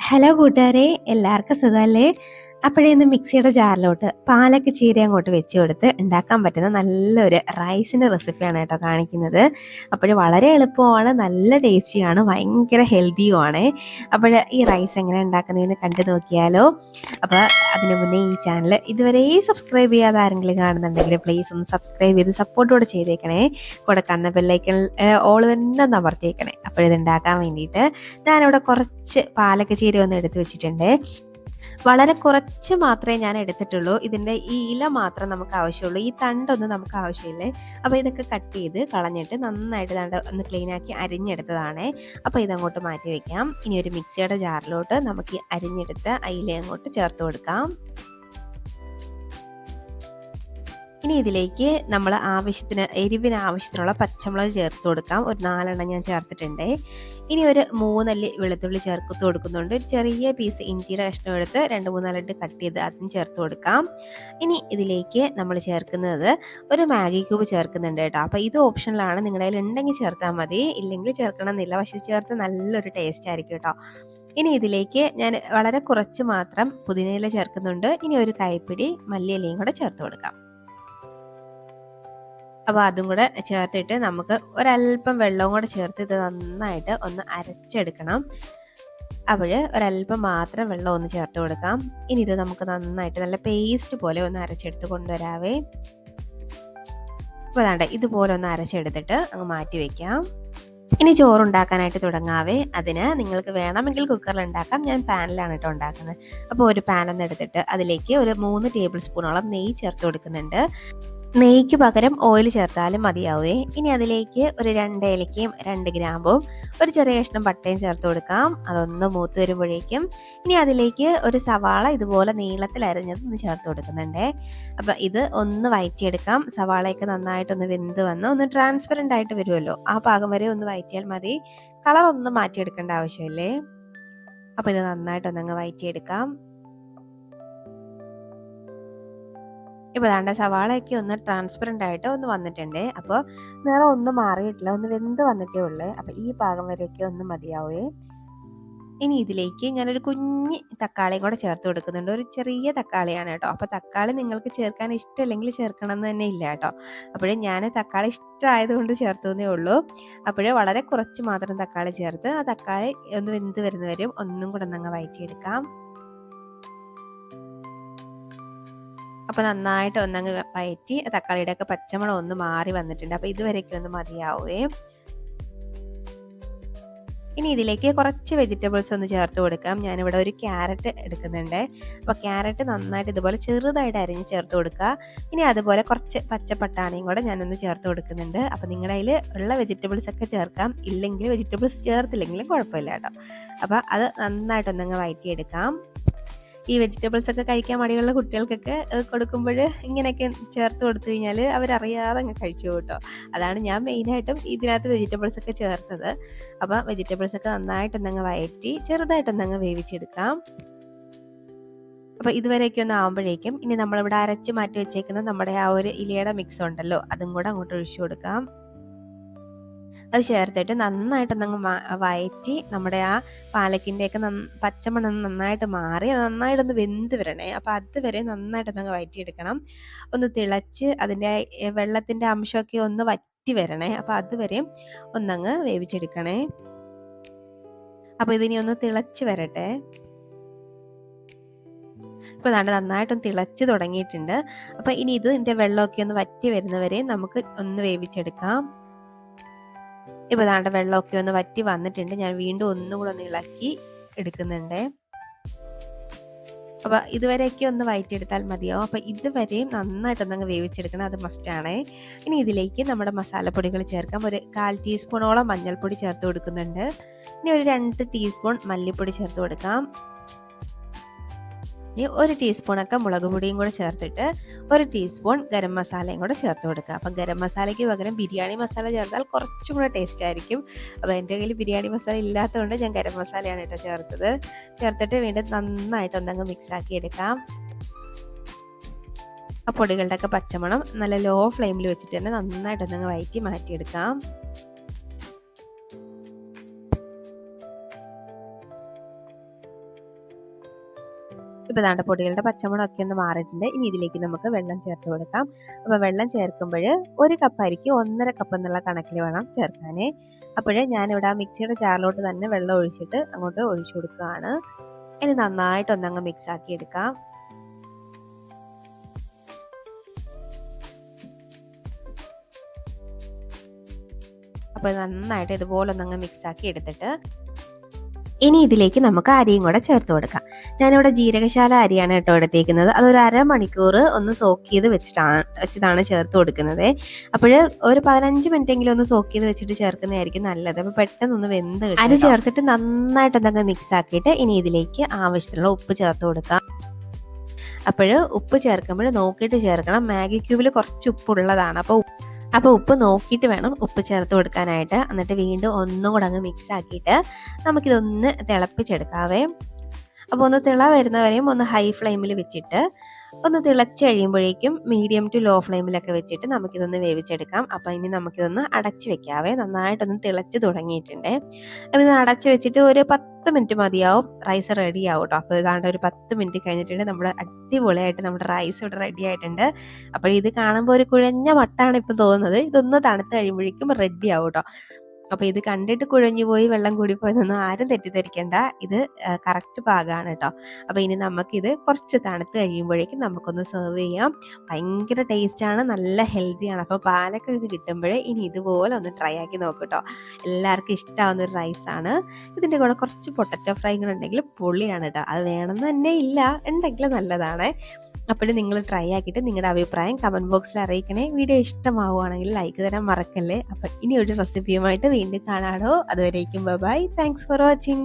Hello കൂട്ടുകാരെ, എല്ലാവർക്കും സുഖമല്ലേ? അപ്പോഴേ ഇന്ന് മിക്സിയുടെ ജാറിലോട്ട് പാലക്ക് ചീര അങ്ങോട്ട് വെച്ച് കൊടുത്ത് ഉണ്ടാക്കാൻ പറ്റുന്ന നല്ലൊരു റൈസിൻ്റെ റെസിപ്പിയാണ് കേട്ടോ കാണിക്കുന്നത്. അപ്പോൾ വളരെ എളുപ്പമാണ്, നല്ല ടേസ്റ്റിയാണ്, ഭയങ്കര ഹെൽത്തിയുമാണ്. അപ്പോൾ ഈ റൈസ് എങ്ങനെ ഉണ്ടാക്കുന്നതെന്ന് കണ്ടു നോക്കിയാലോ. അപ്പോൾ അതിനു മുന്നേ ഈ ചാനൽ ഇതുവരെ സബ്സ്ക്രൈബ് ചെയ്യാതെ ആരെങ്കിലും കാണുന്നുണ്ടെങ്കിൽ പ്ലീസ് ഒന്ന് സബ്സ്ക്രൈബ് ചെയ്ത് സപ്പോർട്ടോടെ ചെയ്തേക്കണേ. കൂടെ കാണുന്ന ബെല്ലൈക്കൺ ഓൾ തന്നെ ഒന്ന് അമർത്തിയേക്കണേ. അപ്പോഴിത് ഉണ്ടാക്കാൻ വേണ്ടിയിട്ട് ഞാനിവിടെ കുറച്ച് പാലക്ക് ചീര ഒന്ന് എടുത്ത് വെച്ചിട്ടുണ്ട്. വളരെ കുറച്ച് മാത്രമേ ഞാൻ എടുത്തിട്ടുള്ളൂ. ഇതിൻ്റെ ഈ ഇല മാത്രം നമുക്ക് ആവശ്യമുള്ളൂ, ഈ തണ്ടൊന്നും നമുക്ക് ആവശ്യമില്ലേ. അപ്പോൾ ഇതൊക്കെ കട്ട് ചെയ്ത് കളഞ്ഞിട്ട് നന്നായിട്ട് തണ്ട് ഒന്ന് ക്ലീനാക്കി അരിഞ്ഞെടുത്തതാണ്. അപ്പോൾ ഇതങ്ങോട്ട് മാറ്റി വയ്ക്കാം. ഇനി ഒരു മിക്സിയുടെ ജാറിലോട്ട് നമുക്ക് അരിഞ്ഞെടുത്ത് ഇല അങ്ങോട്ട് ചേർത്ത് കൊടുക്കാം. ഇനി ഇതിലേക്ക് നമ്മൾ എരിവിന് ആവശ്യത്തിനുള്ള പച്ചമുളക് ചേർത്ത് കൊടുക്കാം. ഒരു 4 എണ്ണം ഞാൻ ചേർത്തിട്ടുണ്ട്. ഇനി ഒരു 3 അല്ലി വെളുത്തുള്ളി ചേർത്ത് കൊടുക്കുന്നുണ്ട്. ഒരു ചെറിയ പീസ് ഇഞ്ചിയുടെ കഷ്ണം എടുത്ത് 2-3 അല്ലിട്ട് കട്ട് ചെയ്ത് അതും ചേർത്ത് കൊടുക്കാം. ഇനി ഇതിലേക്ക് നമ്മൾ ചേർക്കുന്നത് ഒരു മാഗി ക്യൂബ് ചേർക്കുന്നുണ്ട് കേട്ടോ. അപ്പോൾ ഇത് ഓപ്ഷനിലാണ്, നിങ്ങളുടെ കയ്യിൽ ഉണ്ടെങ്കിൽ ചേർത്താൽ മതി, ഇല്ലെങ്കിൽ ചേർക്കണം എന്നില്ല. പക്ഷേ ചേർത്ത് നല്ലൊരു ടേസ്റ്റ് ആയിരിക്കും കേട്ടോ. ഇനി ഇതിലേക്ക് ഞാൻ വളരെ കുറച്ച് മാത്രം പുതിനയില ചേർക്കുന്നുണ്ട്. ഇനി ഒരു കൈപ്പിടി മല്ലിയിലയും കൂടെ ചേർത്ത് കൊടുക്കാം. അപ്പോൾ അതും കൂടെ ചേർത്തിട്ട് നമുക്ക് ഒരല്പം വെള്ളവും കൂടെ ചേർത്ത് ഇത് നന്നായിട്ട് ഒന്ന് അരച്ചെടുക്കണം. അപ്പോൾ ഒരല്പം മാത്രം വെള്ളം ഒന്ന് ചേർത്ത് കൊടുക്കാം. ഇനി ഇത് നമുക്ക് നന്നായിട്ട് നല്ല പേസ്റ്റ് പോലെ ഒന്ന് അരച്ചെടുത്ത് കൊണ്ടുവരാവേ. അപ്പോൾ അതാണ്ട് ഇതുപോലെ ഒന്ന് അരച്ചെടുത്തിട്ട് അങ്ങ് മാറ്റി വയ്ക്കാം. ഇനി ചോറുണ്ടാക്കാനായിട്ട് തുടങ്ങാവേ. അതിന് നിങ്ങൾക്ക് വേണമെങ്കിൽ കുക്കറിൽ ഉണ്ടാക്കാം, ഞാൻ പാനിലാണ് കേട്ടോ ഉണ്ടാക്കുന്നത്. അപ്പോൾ ഒരു പാനൊന്ന് എടുത്തിട്ട് അതിലേക്ക് ഒരു 3 ടേബിൾ സ്പൂണോളം നെയ്യ് ചേർത്ത് കൊടുക്കുന്നുണ്ട്. നെയ്ക്ക് പകരം ഓയിൽ ചേർത്താലും മതിയാവേ. ഇനി അതിലേക്ക് ഒരു 2 ഏലക്കയും 2 ഗ്രാമ്പും ഒരു ചെറിയ കഷ്ണം പട്ടയും ചേർത്ത് കൊടുക്കാം. അതൊന്ന് മൂത്ത് വരുമ്പോഴേക്കും ഇനി അതിലേക്ക് ഒരു സവാള ഇതുപോലെ നീളത്തിൽ അരിഞ്ഞത് ഒന്ന് ചേർത്ത് കൊടുക്കുന്നുണ്ട്. അപ്പം ഇത് ഒന്ന് വഴറ്റിയെടുക്കാം. സവാളയൊക്കെ നന്നായിട്ടൊന്ന് വെന്ത് വന്ന് ഒന്ന് ട്രാൻസ്പെറൻ്റ് ആയിട്ട് വരുമല്ലോ, ആ പാകം വരെ ഒന്ന് വഴറ്റിയാൽ മതി. കളറൊന്നും മാറ്റിയെടുക്കേണ്ട ആവശ്യമില്ലേ. അപ്പോൾ ഇത് നന്നായിട്ടൊന്നങ്ങ് വഴറ്റിയെടുക്കാം. ഇപ്പോൾ ദാണ്ട സവാളയൊക്കെ ഒന്ന് ട്രാൻസ്പെറൻ്റ് ആയിട്ട് ഒന്ന് വന്നിട്ടുണ്ട്. അപ്പോൾ നിറം ഒന്നും മാറിയിട്ടില്ല, ഒന്ന് വെന്ത് വന്നിട്ടേ ഉള്ളൂ. അപ്പോൾ ഈ പാകം വരെയൊക്കെ ഒന്ന് മതിയാവേ. ഇനി ഇതിലേക്ക് ഞാനൊരു കുഞ്ഞ് തക്കാളിയും കൂടെ ചേർത്ത് കൊടുക്കുന്നുണ്ട്. ഒരു ചെറിയ തക്കാളിയാണ് കേട്ടോ. അപ്പോൾ തക്കാളി നിങ്ങൾക്ക് ചേർക്കാൻ ഇഷ്ടമില്ലെങ്കിൽ ചേർക്കണം എന്ന് തന്നെ ഇല്ല കേട്ടോ. അപ്പോഴേ ഞാൻ തക്കാളി ഇഷ്ടമായതുകൊണ്ട് ചേർത്തതേ ഉള്ളൂ. അപ്പോഴേ വളരെ കുറച്ച് മാത്രം തക്കാളി ചേർത്ത് ആ തക്കാളി ഒന്ന് വെന്ത് വരുന്നവരെയും ഒന്നും കൂടെ ഒന്നങ്ങ് വഴറ്റിയെടുക്കാം. അപ്പോൾ നന്നായിട്ട് ഒന്നങ്ങ് വഴറ്റി തക്കാളിയുടെ ഒക്കെ പച്ചമണം ഒന്ന് മാറി വന്നിട്ടുണ്ട്. അപ്പോൾ ഇതുവരെയൊക്കെ ഒന്ന് മതിയാവേ. ഇനി ഇതിലേക്ക് കുറച്ച് വെജിറ്റബിൾസ് ഒന്ന് ചേർത്ത് കൊടുക്കാം. ഞാനിവിടെ ഒരു ക്യാരറ്റ് എടുക്കുന്നുണ്ട്. അപ്പോൾ ക്യാരറ്റ് നന്നായിട്ട് ഇതുപോലെ ചെറുതായിട്ട് അരിഞ്ഞ് ചേർത്ത് കൊടുക്കുക. ഇനി അതുപോലെ കുറച്ച് പച്ചപ്പട്ടാണിയും കൂടെ ഞാനൊന്ന് ചേർത്ത് കൊടുക്കുന്നുണ്ട്. അപ്പോൾ നിങ്ങളുടെ കയ്യിൽ ഉള്ള വെജിറ്റബിൾസ് ഒക്കെ ചേർക്കാം, ഇല്ലെങ്കിൽ വെജിറ്റബിൾസ് ചേർത്തില്ലെങ്കിലും കുഴപ്പമില്ല കേട്ടോ. അപ്പോൾ അത് നന്നായിട്ടൊന്നങ്ങ് വഴറ്റിയെടുക്കാം. ഈ വെജിറ്റബിൾസ് ഒക്കെ കഴിക്കാൻ മടിയുള്ള കുട്ടികൾക്കൊക്കെ കൊടുക്കുമ്പോൾ ഇങ്ങനെയൊക്കെ ചേർത്ത് കൊടുത്തു കഴിഞ്ഞാൽ അവരറിയാതെ അങ്ങ് കഴിച്ചു കേട്ടോ. അതാണ് ഞാൻ മെയിനായിട്ടും ഇതിനകത്ത് വെജിറ്റബിൾസ് ഒക്കെ ചേർത്തത്. അപ്പോൾ വെജിറ്റബിൾസ് ഒക്കെ നന്നായിട്ടൊന്നങ്ങ് വഴറ്റി ചെറുതായിട്ടൊന്നങ്ങ് വേവിച്ചെടുക്കാം. അപ്പോൾ ഇതുവരെയൊക്കെ ഒന്ന് ആകുമ്പോഴേക്കും ഇനി നമ്മളിവിടെ അരച്ച് മാറ്റി വെച്ചേക്കുന്ന നമ്മുടെ ആ ഒരു ഇലയുടെ മിക്സ് ഉണ്ടല്ലോ, അതും കൂടെ അങ്ങോട്ട് ഒഴിച്ചു കൊടുക്കാം. അത് ചേർത്തിട്ട് നന്നായിട്ടൊന്നങ്ങ് വഴറ്റി നമ്മുടെ ആ പാലക്കിൻ്റെയൊക്കെ പച്ചമണം നന്നായിട്ട് മാറി നന്നായിട്ടൊന്ന് വെന്ത് വരണേ. അപ്പോൾ അതുവരെ നന്നായിട്ടൊന്നങ്ങ് വഴറ്റിയെടുക്കണം. ഒന്ന് തിളച്ച് അതിൻ്റെ വെള്ളത്തിൻ്റെ അംശമൊക്കെ ഒന്ന് വറ്റി വരണേ. അപ്പോൾ അതുവരെയും ഒന്നങ്ങ് വേവിച്ചെടുക്കണേ. അപ്പോൾ ഇതിനി ഒന്ന് തിളച്ച് വരട്ടെ. ഇപ്പോൾ അതാണ്ട് നന്നായിട്ടൊന്ന് തിളച്ച് തുടങ്ങിയിട്ടുണ്ട്. അപ്പോൾ ഇനി ഇതിൻ്റെ വെള്ളമൊക്കെ ഒന്ന് വറ്റി വരുന്നവരെ നമുക്ക് ഒന്ന് വേവിച്ചെടുക്കാം. ഇപ്പോൾ ദാണ്ട വെള്ളമൊക്കെ ഒന്ന് വറ്റി വന്നിട്ടുണ്ട്. ഞാൻ വീണ്ടും ഒന്നും കൂടെ ഒന്ന് ഇളക്കി എടുക്കുന്നുണ്ട്. അപ്പോൾ ഇതുവരെയൊക്കെ ഒന്ന് വഴറ്റിയെടുത്താൽ മതിയാവും. അപ്പോൾ ഇതുവരെയും നന്നായിട്ടൊന്നങ്ങ് വേവിച്ചെടുക്കണം, അത് മസ്റ്റാണ്. ഇനി ഇതിലേക്ക് നമ്മുടെ മസാലപ്പൊടികൾ ചേർക്കാം. ഒരു 1/4 ടീസ്പൂണോളം മഞ്ഞൾപ്പൊടി ചേർത്ത് കൊടുക്കുന്നുണ്ട്. ഇനി ഒരു 2 ടീസ്പൂൺ മല്ലിപ്പൊടി ചേർത്ത് കൊടുക്കാം. ഇനി 1 ടീസ്പൂണൊക്കെ മുളക് പൊടിയും കൂടെ ചേർത്തിട്ട് 1 ടീസ്പൂൺ ഗരം മസാലയും കൂടെ ചേർത്ത് കൊടുക്കുക. അപ്പം ഗരം മസാലയ്ക്ക് പകരം ബിരിയാണി മസാല ചേർത്താൽ കുറച്ചും കൂടെ ടേസ്റ്റ് ആയിരിക്കും. അപ്പോൾ എൻ്റെ കയ്യിൽ ബിരിയാണി മസാല ഇല്ലാത്തതുകൊണ്ട് ഞാൻ ഗരം മസാലയാണ് കേട്ടോ ചേർത്തത്. ചേർത്തിട്ട് വീണ്ടും നന്നായിട്ടൊന്നങ്ങ് മിക്സാക്കി എടുക്കാം. ആ പൊടികളുടെ ഒക്കെ പച്ചമണം നല്ല ലോ ഫ്ലെയിമിൽ വെച്ചിട്ട് തന്നെ നന്നായിട്ടൊന്നങ്ങ് വഴറ്റി. മാറ്റിയെടുക്കാം. ഇപ്പോൾ ദാണ്ട പൊടികളുടെ പച്ചമണമൊക്കെ ഒന്ന് മാറിയിട്ടുണ്ട്. ഇനി ഇതിലേക്ക് നമുക്ക് വെള്ളം ചേർത്ത് കൊടുക്കാം. അപ്പോൾ വെള്ളം ചേർക്കുമ്പോൾ 1 കപ്പ് അരിക്ക് 1.5 കപ്പ് എന്നുള്ള കണക്കിൽ വേണം ചേർക്കാനേ. അപ്പോഴേ ഞാനിവിടെ ആ മിക്സിയുടെ ജാറിലോട്ട് തന്നെ വെള്ളം ഒഴിച്ചിട്ട് അങ്ങോട്ട് ഒഴിച്ചു കൊടുക്കുകയാണ്. ഇനി നന്നായിട്ടൊന്നങ്ങ് മിക്സ് ആക്കി എടുക്കാം. അപ്പോൾ നന്നായിട്ട് ഇതുപോലെ ഒന്നങ്ങ് മിക്സ് ആക്കി എടുത്തിട്ട് ഇനി ഇതിലേക്ക് നമുക്ക് അരിയും കൂടെ ചേർത്ത് കൊടുക്കാം. ഞാനിവിടെ ജീരകശാല അരിയാണ് കേട്ടോ എടുത്തേക്കുന്നത്. അതൊരു 1/2 മണിക്കൂർ ഒന്ന് സോക്ക് ചെയ്ത് വെച്ചതാണ് ചേർത്ത് കൊടുക്കുന്നത്. അപ്പോൾ ഒരു 15 മിനിറ്റെങ്കിലും ഒന്ന് സോക്ക് ചെയ്ത് വെച്ചിട്ട് ചേർക്കുന്നതായിരിക്കും നല്ലത്. അപ്പോൾ പെട്ടെന്നൊന്ന് വെന്ത് കിട്ടും. അരി ചേർത്തിട്ട് നന്നായിട്ടൊന്നങ്ങ് മിക്സ് ആക്കിയിട്ട് ഇനി ഇതിലേക്ക് ആവശ്യത്തിനുള്ള ഉപ്പ് ചേർത്ത് കൊടുക്കാം. അപ്പോൾ ഉപ്പ് ചേർക്കുമ്പോൾ നോക്കിയിട്ട് ചേർക്കണം. മാഗി ക്യൂബിൽ കുറച്ച് ഉപ്പുള്ളതാണ്. അപ്പോൾ ഉപ്പ് നോക്കിയിട്ട് വേണം ഉപ്പ് ചേർത്ത് കൊടുക്കാനായിട്ട്. എന്നിട്ട് വീണ്ടും ഒന്നും കൂടെ അങ്ങ് മിക്സ് ആക്കിയിട്ട് നമുക്കിതൊന്ന് തിളപ്പിച്ചെടുക്കാവേ. അപ്പോൾ ഒന്ന് തിള വരുന്നവരെയും ഒന്ന് ഹൈ ഫ്ലെയിമിൽ വെച്ചിട്ട് ഒന്ന് തിളച്ച് കഴിയുമ്പോഴേക്കും മീഡിയം ടു ലോ ഫ്ലെയിമിലൊക്കെ വെച്ചിട്ട് നമുക്കിതൊന്ന് വേവിച്ചെടുക്കാം. അപ്പോൾ ഇനി നമുക്കിതൊന്ന് അടച്ച് വെക്കാവേ. നന്നായിട്ടൊന്ന് തിളച്ച് തുടങ്ങിയിട്ടുണ്ട്. അപ്പോൾ ഇത് അടച്ച് വെച്ചിട്ട് ഒരു 10 മിനിറ്റ് മതിയാവും. റൈസ് റെഡി ആവും കേട്ടോ. അപ്പോൾ ഇതാണ്ട് ഒരു 10 മിനിറ്റ് കഴിഞ്ഞിട്ടുണ്ട്. നമ്മുടെ അടിപൊളിയായിട്ട് നമ്മുടെ റൈസ് ഇവിടെ റെഡി ആയിട്ടുണ്ട്. അപ്പോൾ ഇത് കാണുമ്പോൾ ഒരു കുഴഞ്ഞ മട്ടാണ് ഇപ്പം തോന്നുന്നത്. ഇതൊന്ന് തണുത്ത് കഴിയുമ്പോഴേക്കും റെഡി ആവും കേട്ടോ. അപ്പോൾ ഇത് കണ്ടിട്ട് കുഴഞ്ഞു പോയി വെള്ളം കൂടിപ്പോയെന്നൊന്നും ആരും തെറ്റിദ്ധരിക്കേണ്ട. ഇത് കറക്റ്റ് പാകമാണ് കേട്ടോ. അപ്പോൾ ഇനി നമുക്കിത് കുറച്ച് തണുത്ത് കഴിയുമ്പോഴേക്കും നമുക്കൊന്ന് സെർവ് ചെയ്യാം. ഭയങ്കര ടേസ്റ്റാണ്, നല്ല ഹെൽത്തിയാണ്. അപ്പോൾ പാലൊക്കെ കിട്ടുമ്പോഴേ ഇനി ഇതുപോലെ ഒന്ന് ട്രൈ ആക്കി നോക്കൂ കേട്ടോ. എല്ലാവർക്കും ഇഷ്ടമാവുന്ന ഒരു റൈസാണ്. ഇതിൻ്റെ കൂടെ കുറച്ച് പൊട്ടറ്റോ ഫ്രൈ കൂടെ ഉണ്ടെങ്കിൽ പൊള്ളിയാണ് കേട്ടോ. അത് വേണമെന്ന് തന്നെ ഇല്ല, ഉണ്ടെങ്കിൽ നല്ലതാണ്. അപ്പോൾ നിങ്ങൾ ട്രൈ ആക്കിയിട്ട് നിങ്ങളുടെ അഭിപ്രായം കമൻറ്റ് ബോക്സിൽ അറിയിക്കണേ. വീഡിയോ ഇഷ്ടമാവുകയാണെങ്കിൽ ലൈക്ക് തരാൻ മറക്കല്ലേ. അപ്പോൾ ഇനി ഒരു റെസിപ്പിയുമായിട്ട് വീണ്ടും കാണാമോ. അതുവരേക്കും ബൈ. Thanks for watching.